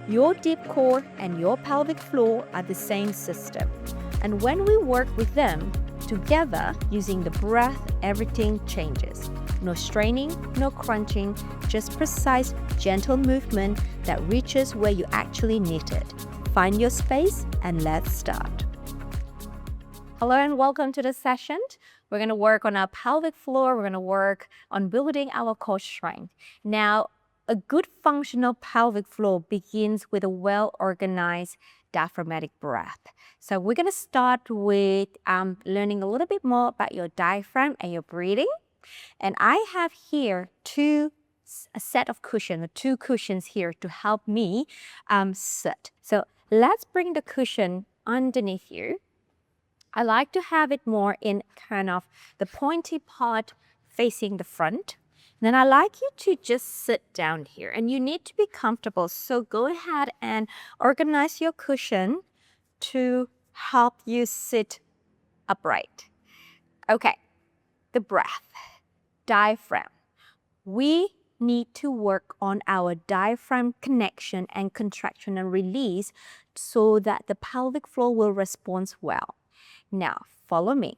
Your deep core and your pelvic floor are the same system. And when we work with them together using the breath, everything changes. No straining, no crunching, just precise, gentle movement that reaches where you actually need it. Find your space and let's start. Hello and welcome to the session. We're going to work on our pelvic floor. We're going to work on building our core strength. Now, a good functional pelvic floor begins with a well-organized diaphragmatic breath. So we're going to start with learning a little bit more about your diaphragm and your breathing. And I have here a set of cushions, two cushions here to help me sit. So let's bring the cushion underneath you. I like to have it more in kind of the pointy part facing the front. Then I like you to just sit down here, and you need to be comfortable. So go ahead and organize your cushion to help you sit upright. Okay, the breath, diaphragm. We need to work on our diaphragm connection and contraction and release so that the pelvic floor will respond well. Now, follow me.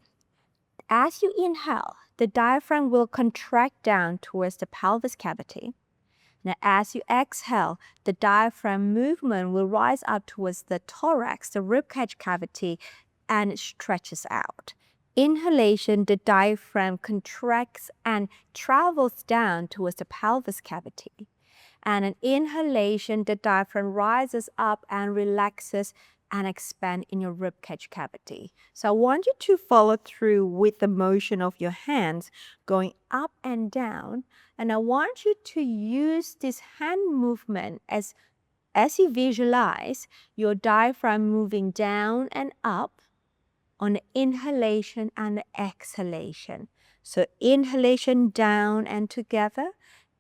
As you inhale, the diaphragm will contract down towards the pelvis cavity. Now, as you exhale, the diaphragm movement will rise up towards the thorax, the ribcage cavity, and it stretches out. Inhalation, the diaphragm contracts and travels down towards the pelvis cavity. And an inhalation, the diaphragm rises up and relaxes and expand in your ribcage cavity. So I want you to follow through with the motion of your hands going up and down. And I want you to use this hand movement as you visualize your diaphragm moving down and up on the inhalation and the exhalation. So inhalation down and together,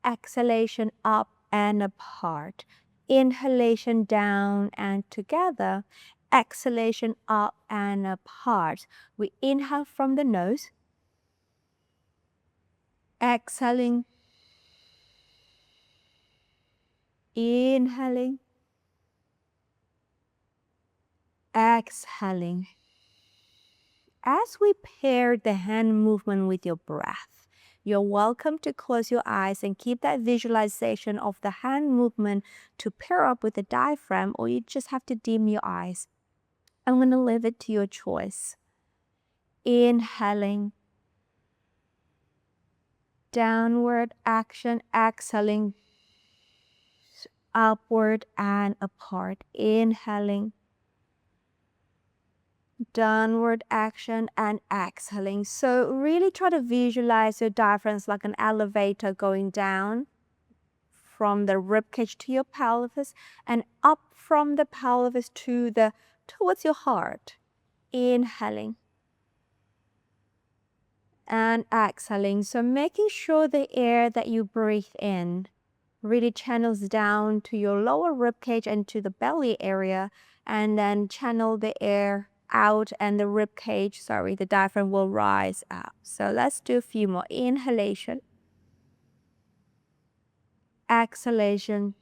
exhalation up and apart. Inhalation down and together, exhalation up and apart. We inhale from the nose, exhaling, inhaling, exhaling. As we pair the hand movement with your breath, you're welcome to close your eyes and keep that visualization of the hand movement to pair up with the diaphragm, or you just have to dim your eyes. I'm going to leave it to your choice. Inhaling, downward action, exhaling, upward and apart. Inhaling, downward action and exhaling. So really try to visualize your diaphragm like an elevator going down from the ribcage to your pelvis and up from the pelvis towards your heart. Inhaling and exhaling. So making sure the air that you breathe in really channels down to your lower ribcage and to the belly area, and then channel the air out and the ribcage, the diaphragm will rise up. So let's do a few more. Inhalation, exhalation,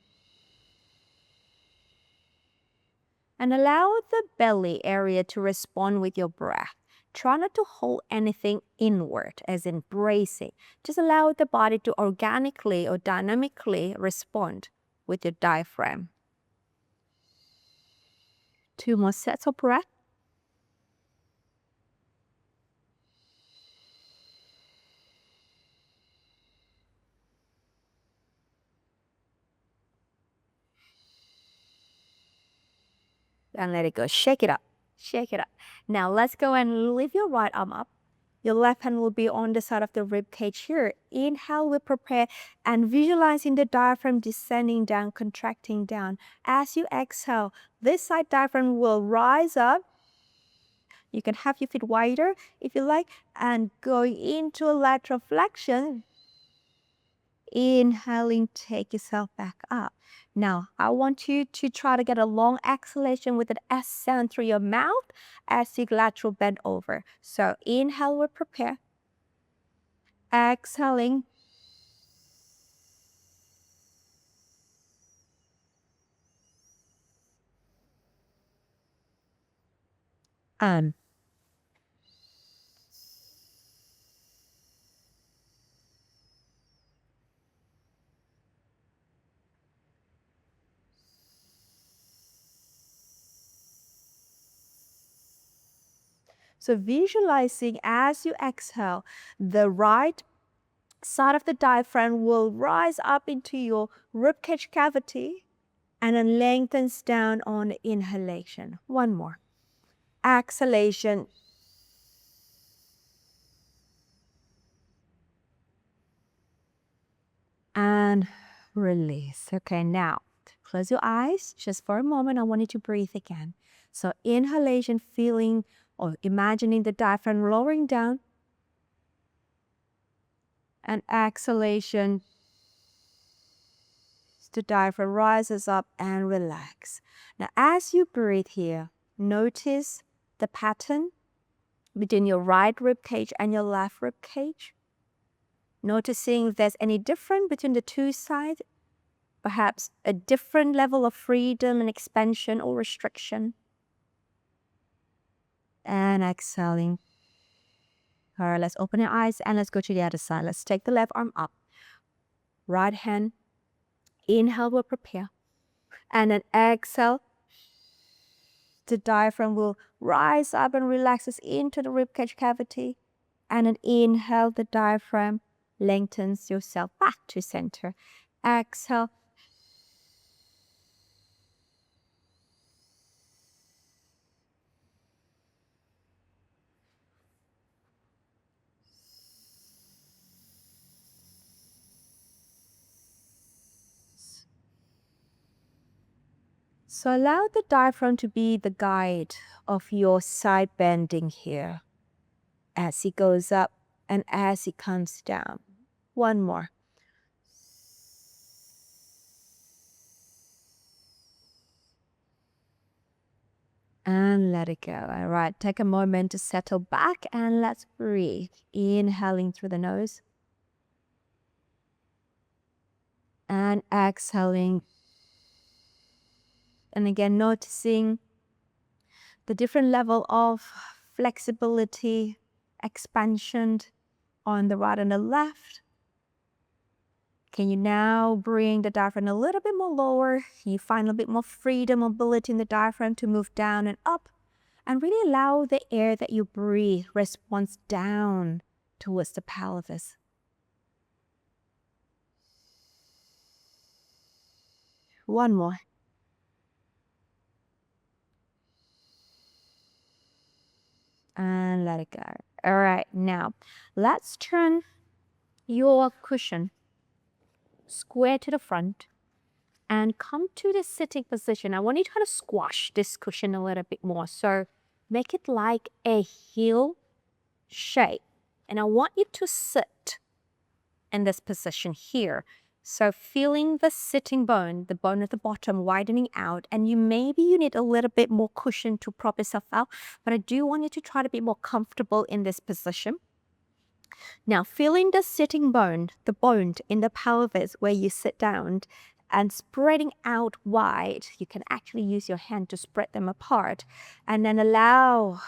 and allow the belly area to respond with your breath. Try not to hold anything inward, as in bracing. Just allow the body to organically or dynamically respond with your diaphragm. 2 more sets of breath. And let it go. Shake it up. Shake it up. Now let's go and lift your right arm up. Your left hand will be on the side of the rib cage here. Inhale, we prepare and visualizing the diaphragm descending down, contracting down. As you exhale, this side diaphragm will rise up. You can have your feet wider if you like, and going into a lateral flexion. Inhaling, take yourself back up. Now, I want you to try to get a long exhalation with an S sound through your mouth as you lateral bend over. So inhale, we prepare. Exhaling. Um, So visualizing as you exhale, the right side of the diaphragm will rise up into your ribcage cavity and then lengthens down on inhalation. One more. Exhalation. And release. Okay, now close your eyes just for a moment. I want you to breathe again. So inhalation, feeling or imagining the diaphragm lowering down. And exhalation, the diaphragm rises up and relax. Now as you breathe here, notice the pattern between your right rib cage and your left rib cage. Noticing if there's any difference between the two sides, perhaps a different level of freedom and expansion or restriction. And exhaling. All right, let's open your eyes and let's go to the other side. Let's take the left arm up. Right hand. Inhale, we'll prepare. And then exhale. The diaphragm will rise up and relaxes into the ribcage cavity. And then inhale, the diaphragm lengthens yourself back to center. Exhale. So allow the diaphragm to be the guide of your side bending here as it goes up and as it comes down. One more. And let it go. All right, take a moment to settle back and let's breathe. Inhaling through the nose. And exhaling. And again, noticing the different level of flexibility, expansion on the right and the left. Can you now bring the diaphragm a little bit more lower? You find a bit more freedom, mobility in the diaphragm to move down and up. And really allow the air that you breathe responds down towards the pelvis. One more. And let it go. All right, now let's turn your cushion square to the front and come to the sitting position. I want you to kind of squash this cushion a little bit more. So make it like a heel shape. And I want you to sit in this position here. So feeling the sitting bone, the bone at the bottom widening out, and you need a little bit more cushion to prop yourself out, but I do want you to try to be more comfortable in this position. Now feeling the sitting bone, the bone in the pelvis where you sit down and spreading out wide. You can actually use your hand to spread them apart and then allow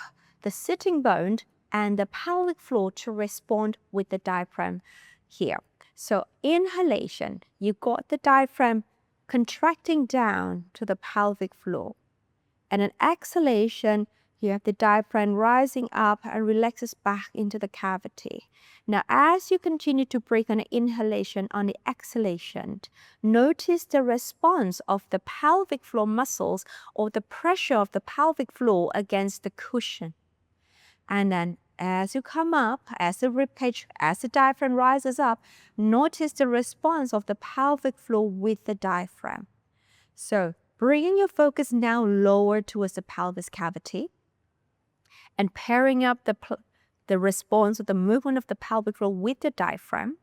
the sitting bone and the pelvic floor to respond with the diaphragm here. So inhalation, you got the diaphragm contracting down to the pelvic floor. And an exhalation, you have the diaphragm rising up and relaxes back into the cavity. Now, as you continue to breathe on the inhalation, on the exhalation, notice the response of the pelvic floor muscles or the pressure of the pelvic floor against the cushion. And then as you come up, as the ribcage, as the diaphragm rises up, notice the response of the pelvic floor with the diaphragm. So bringing your focus now lower towards the pelvis cavity and pairing up the response of the movement of the pelvic floor with the diaphragm.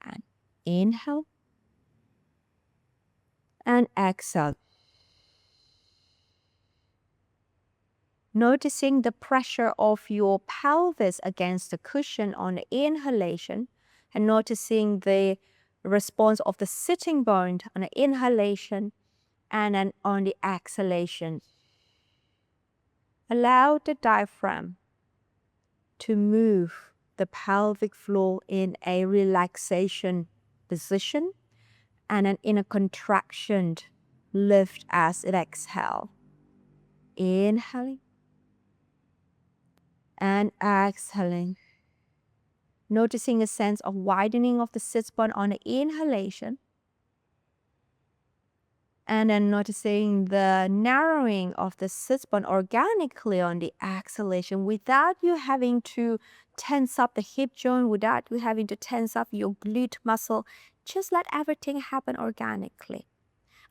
And inhale and exhale. Noticing the pressure of your pelvis against the cushion on the inhalation and noticing the response of the sitting bone on the inhalation and then on the exhalation. Allow the diaphragm to move the pelvic floor in a relaxation position and then in a contraction lift as it exhales. Inhaling and exhaling. Noticing a sense of widening of the sit bone on the inhalation. And then noticing the narrowing of the sit bone organically on the exhalation without you having to tense up the hip joint, without you having to tense up your glute muscle. Just let everything happen organically.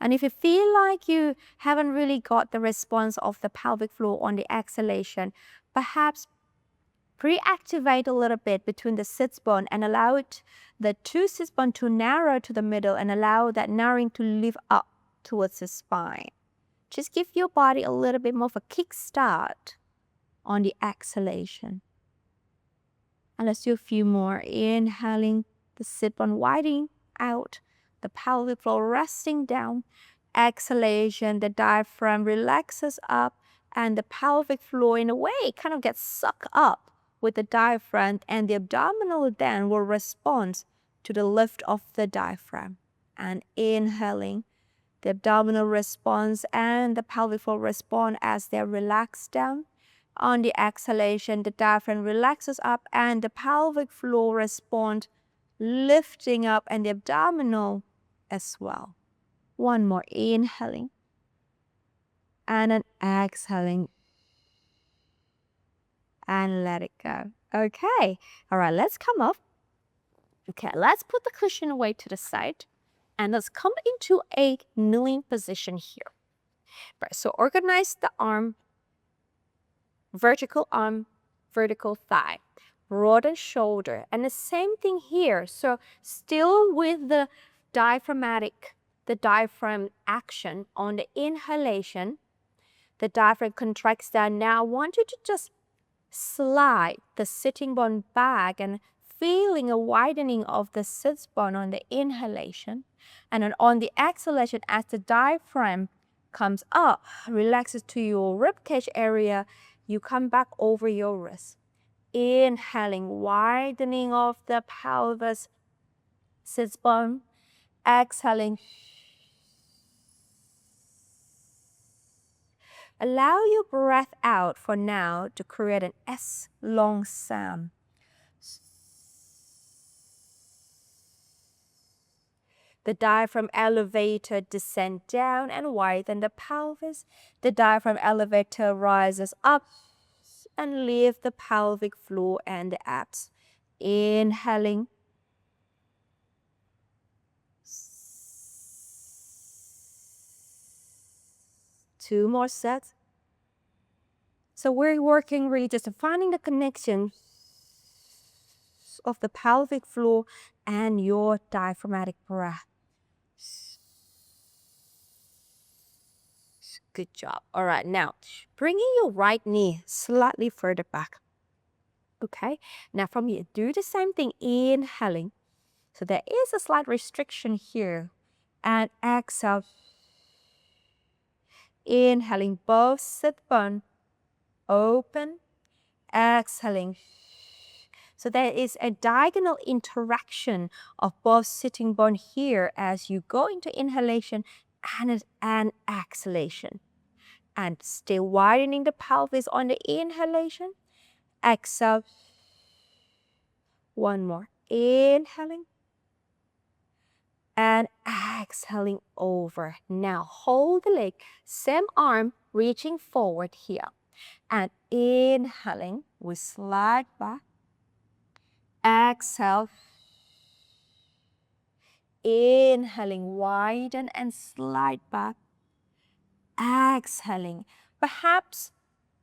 And if you feel like you haven't really got the response of the pelvic floor on the exhalation, perhaps pre-activate a little bit between the sit bone and allow the two sit bone to narrow to the middle and allow that narrowing to lift up towards the spine. Just give your body a little bit more of a kickstart on the exhalation. And let's do a few more. Inhaling, the sit bone widening out, the pelvic floor resting down. Exhalation, the diaphragm relaxes up and the pelvic floor in a way kind of gets sucked up with the diaphragm, and the abdominal then will respond to the lift of the diaphragm. And inhaling, the abdominal response and the pelvic floor respond as they relax down. On the exhalation, the diaphragm relaxes up and the pelvic floor responds, lifting up, and the abdominal as well. One more, inhaling and then exhaling and let it go. Okay, all right, let's come up. Okay, let's put the cushion away to the side and let's come into a kneeling position here. Right, so organize the arm, vertical thigh, broaden shoulder, and the same thing here. So still with the diaphragm action on the inhalation, the diaphragm contracts down. Now I want you to just slide the sitting bone back and feeling a widening of the sit bone on the inhalation. And then on the exhalation, as the diaphragm comes up, relaxes to your ribcage area, you come back over your wrist. Inhaling, widening of the pelvis, sit bone. Exhaling. Allow your breath out for now to create an S long sound. The diaphragm elevator descends down and widen the pelvis. The diaphragm elevator rises up and lift the pelvic floor and the abs. Inhaling. Two more sets. So we're working really just finding the connection of the pelvic floor and your diaphragmatic breath. Good job. All right, now bringing your right knee slightly further back. Okay, now from here, do the same thing, inhaling. So there is a slight restriction here. And exhale. Inhaling, both sit bone open. Exhaling. So there is a diagonal interaction of both sitting bone here as you go into inhalation and exhalation. And still widening the pelvis on the inhalation. Exhale. One more. Inhaling. And exhaling over. Now hold the leg. Same arm reaching forward here. And inhaling, we slide back. Exhale. Inhaling, widen and slide back. Exhaling. Perhaps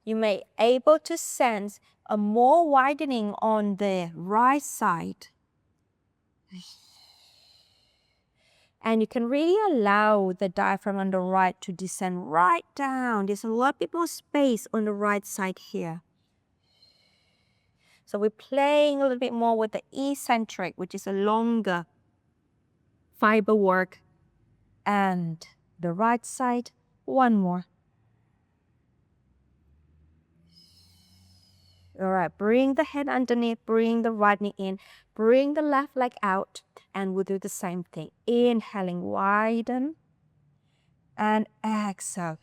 you may able to sense a more widening on the right side. And you can really allow the diaphragm on the right to descend right down. There's a lot bit more space on the right side here. So we're playing a little bit more with the eccentric, which is a longer fiber work. And the right side, one more. All right, bring the head underneath, bring the right knee in, bring the left leg out, and we'll do the same thing. Inhaling, widen, and exhale.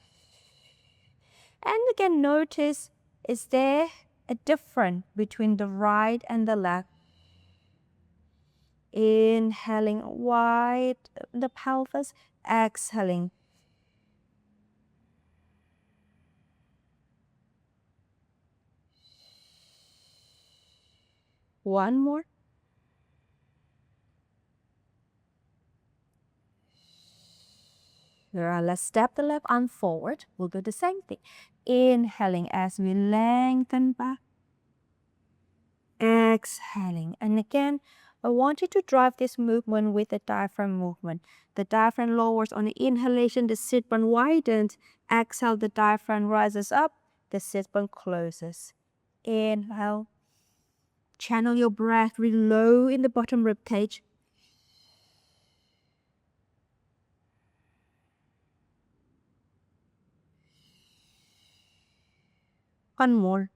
And again, notice, is there a difference between the right and the left? Inhaling wide the pelvis, exhaling. One more. Let's step the left arm forward. We'll do the same thing. Inhaling as we lengthen back. Exhaling. And again, I want you to drive this movement with the diaphragm movement. The diaphragm lowers on the inhalation, the sit bone widens. Exhale, the diaphragm rises up, the sit bone closes. Inhale. Channel your breath really low in the bottom rib cage. One more.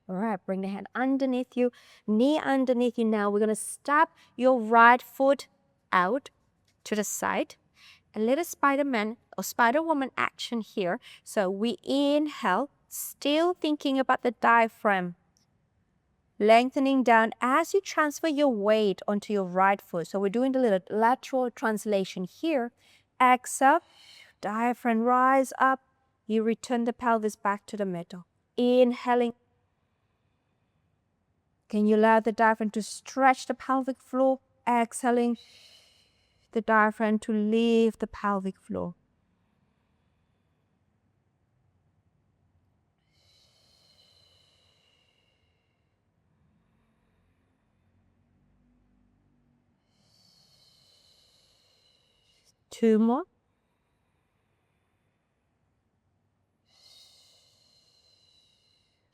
All right, bring the hand underneath you, knee underneath you. Now we're going to step your right foot out to the side. A little Spider-Man or Spider-Woman action here. So we inhale, still thinking about the diaphragm. Lengthening down as you transfer your weight onto your right foot. So we're doing the little lateral translation here. Exhale, diaphragm rise up. You return the pelvis back to the middle. Inhaling. Can you allow the diaphragm to stretch the pelvic floor? Exhaling, the diaphragm to leave the pelvic floor. Two more.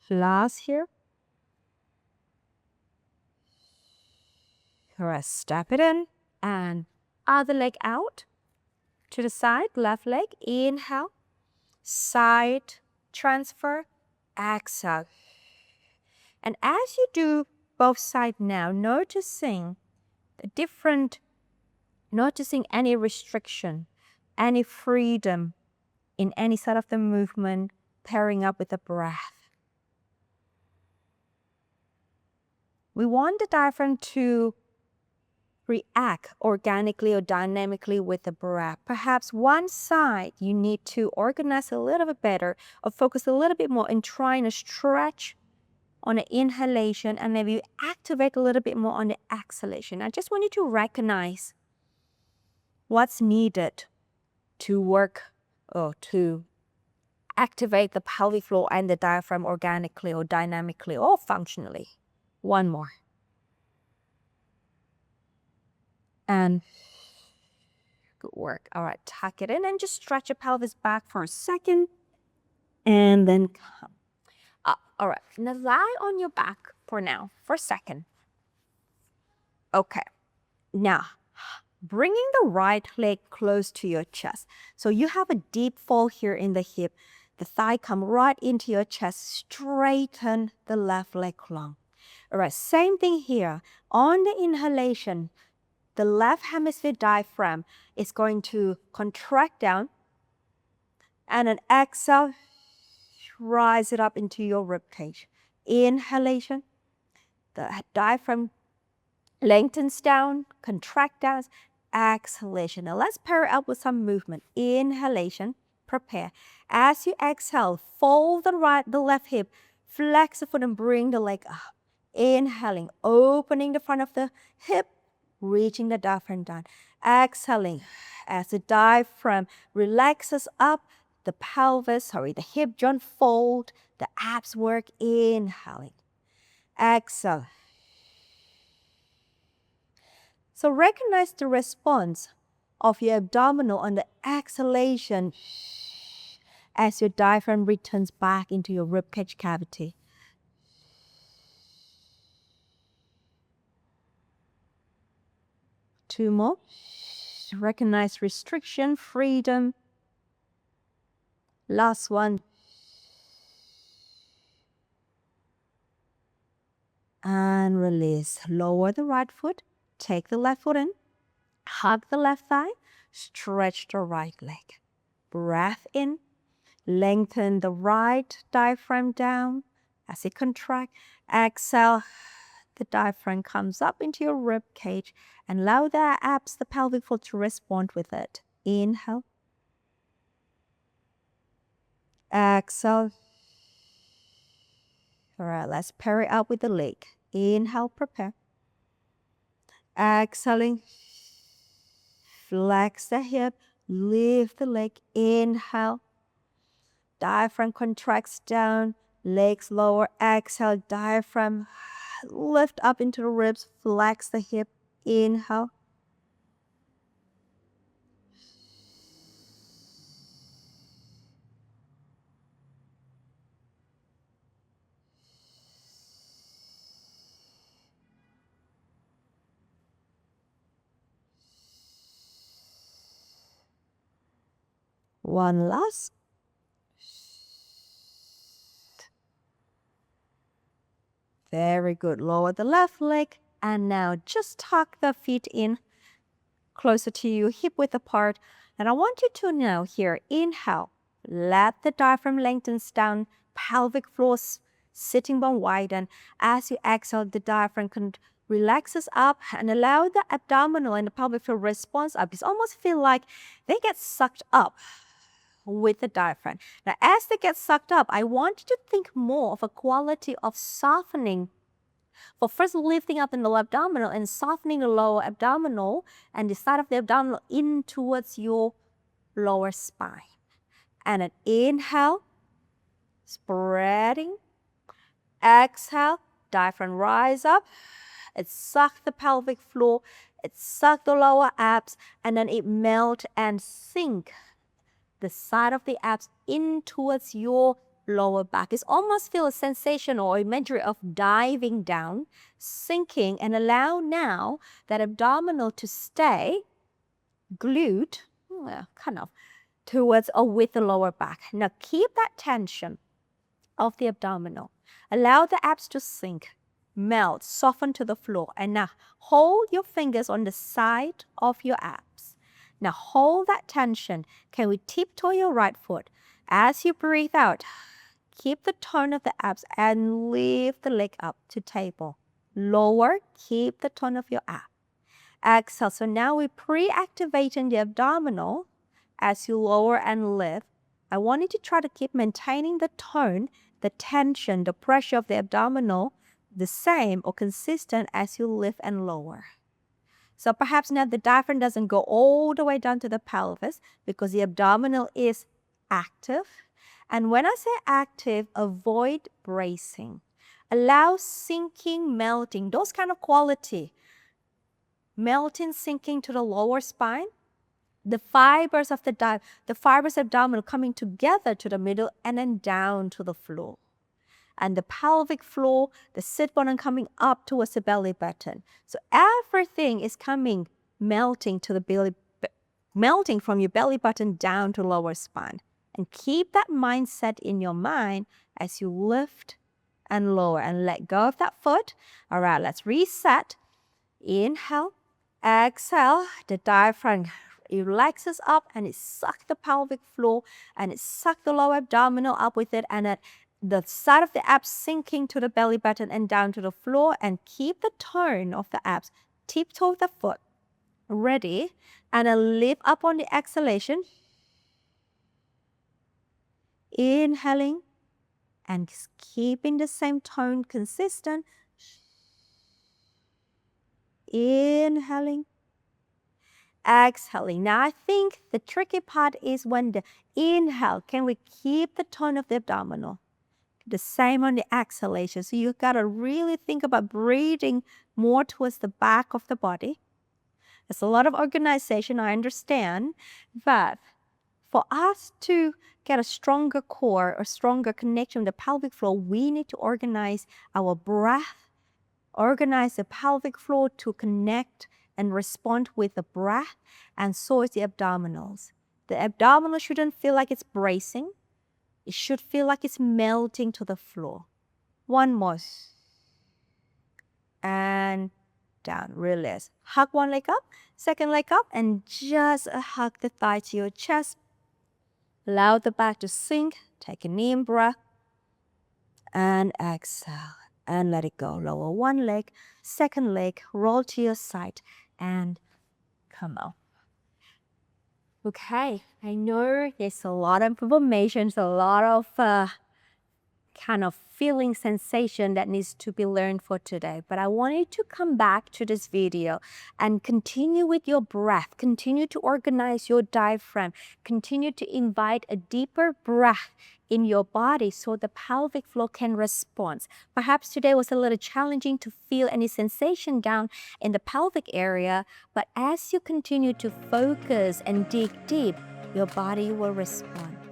Last here. Correct. Step it in and other leg out to the side. Left leg. Inhale. Side transfer. Exhale. And as you do both sides now, noticing any restriction, any freedom in any side of the movement, pairing up with the breath. We want the diaphragm to react organically or dynamically with the breath. Perhaps one side you need to organize a little bit better or focus a little bit more in trying to stretch on the inhalation and maybe activate a little bit more on the exhalation. I just want you to recognize what's needed to work or to activate the pelvic floor and the diaphragm organically or dynamically or functionally. One more. And good work. All right, tuck it in and just stretch your pelvis back for a second. And then come up. All right, now lie on your back for now, for a second. Okay, now bringing the right leg close to your chest. So you have a deep fold here in the hip. The thigh come right into your chest. Straighten the left leg long. All right, same thing here. On the inhalation, the left hemisphere diaphragm is going to contract down. And an exhale, rise it up into your ribcage. Inhalation, the diaphragm lengthens down, contract down. Exhalation. Now let's pair it up with some movement. Inhalation, prepare. As you exhale, fold the left hip, flex the foot and bring the leg up. Inhaling, opening the front of the hip, reaching the diaphragm down. Exhaling, as the diaphragm relaxes up, the hip joint fold, the abs work. Inhaling, exhale. So recognize the response of your abdominal on the exhalation as your diaphragm returns back into your ribcage cavity. Two more. Recognize restriction, freedom. Last one. And release. Lower the right foot. Take the left foot in. Hug the left thigh. Stretch the right leg. Breath in. Lengthen the right diaphragm down as it contracts. Exhale. The diaphragm comes up into your rib cage and allow the abs, the pelvic floor to respond with it. Inhale. Exhale. All right, let's pair it up with the leg. Inhale, prepare. Exhaling. Flex the hip. Lift the leg. Inhale. Diaphragm contracts down. Legs lower. Exhale. Diaphragm. Lift up into the ribs. Flex the hip. Inhale. One last. Very good. Lower the left leg. And now just tuck the feet in closer to you, hip width apart. And I want you to now here, inhale. Let the diaphragm lengthens down, pelvic floor, sitting bone widen. As you exhale, the diaphragm relaxes up and allow the abdominal and the pelvic floor response up. It's almost feel like they get sucked up with the diaphragm. Now, as they get sucked up, I want you to think more of a quality of softening. For first lifting up in the lower abdominal and softening the lower abdominal and the side of the abdominal in towards your lower spine. And an inhale, spreading. Exhale, diaphragm rise up. It sucks the pelvic floor. It sucks the lower abs. And then it melt and sink the side of the abs in towards your lower back. It's almost feel a sensation or imagery of diving down, sinking, and allow now that abdominal to stay glued, kind of, towards or with the lower back. Now keep that tension of the abdominal. Allow the abs to sink, melt, soften to the floor. And now hold your fingers on the side of your abs. Now hold that tension. Can we tiptoe your right foot? As you breathe out, keep the tone of the abs and lift the leg up to table. Lower, keep the tone of your abs. Exhale. So now we're pre-activating the abdominal as you lower and lift. I want you to try to keep maintaining the tone, the tension, the pressure of the abdominal the same or consistent as you lift and lower. So perhaps now the diaphragm doesn't go all the way down to the pelvis because the abdominal is active. And when I say active, avoid bracing. Allow sinking, melting, those kind of quality. Melting, sinking to the lower spine. The fibers of the fibers abdominal coming together to the middle and then down to the floor. And the pelvic floor, the sit bone and coming up towards the belly button. So everything is coming, melting to the belly, melting from your belly button down to lower spine. And keep that mindset in your mind as you lift and lower and let go of that foot. All right, let's reset. Inhale, exhale, the diaphragm relaxes up and it sucks the pelvic floor and it sucks the lower abdominal up with it and the side of the abs sinking to the belly button and down to the floor and keep the tone of the abs. Tiptoe the foot. Ready? And then lift up on the exhalation. Inhaling and keeping the same tone consistent. Inhaling. Exhaling. Now I think the tricky part is when the inhale, can we keep the tone of the abdominal? The same on the exhalation. So you got to really think about breathing more towards the back of the body. There's a lot of organization, I understand, but for us to get a stronger core, a stronger connection with the pelvic floor, we need to organize our breath, organize the pelvic floor to connect and respond with the breath, and so is the abdominals. The abdominal shouldn't feel like it's bracing. It should feel like it's melting to the floor. One more. And down, release. Hug one leg up, second leg up, and just hug the thigh to your chest. Allow the back to sink. Take a in breath. And exhale. And let it go. Lower one leg, second leg, roll to your side, and come out. Okay, I know there's a lot of information, a lot of kind of feeling sensation that needs to be learned for today. But I want you to come back to this video and continue with your breath. Continue to organize your diaphragm. Continue to invite a deeper breath in your body so the pelvic floor can respond. Perhaps today was a little challenging to feel any sensation down in the pelvic area, but as you continue to focus and dig deep, your body will respond.